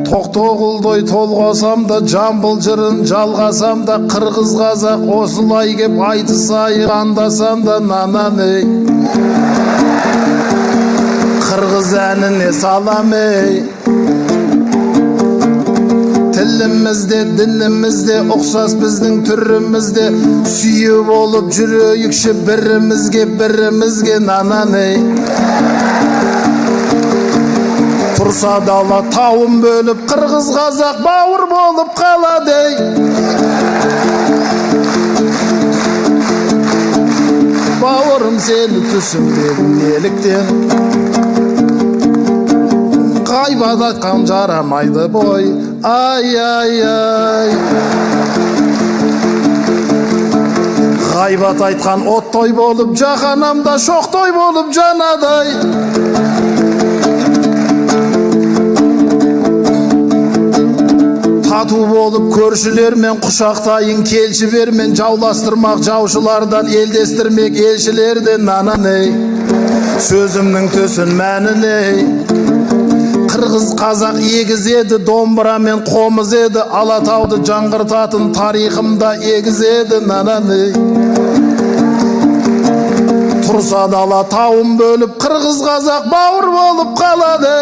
Тоқтоғұлдай толғасам да, Жамбыл жырын жалғасам да, қырғыз қазақ осылай кеп айтысайық андасам да, нананы қырғыз әніне салам ей. Тілімізде, дінімізде ұқсас біздің түрімізде, сүйе болып жүрейікші бірімізге нананы. Тұрса дала тауын бөліп, қырғыз қазақ бауыр болып қалады. Бауырым сені түсінбедім неліктен, ғайбат айтқан жарамайды бой. Ай. Ғайбат айтқан оттой болып, жаһанамда шоқтой болып жанадай. Тату болып көршілермен құшақтайын, келші бермен жауластырмақ жаушылардан, елдестірмек елшілерден нананы. Сөзімнің төсін мәніне қырғыз қазақ егіз еді, домбырамен қомыз еді, Алатауды жаңғыртатын тарихымда егіз еді нананы. Тұрса дала тауын бөліп, қырғыз қазақ бауыр болып қалады.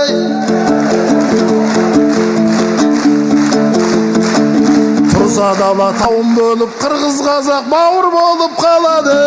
Тұрса дала тауын бөліп, қырғыз қазақ бауыр болып қалады.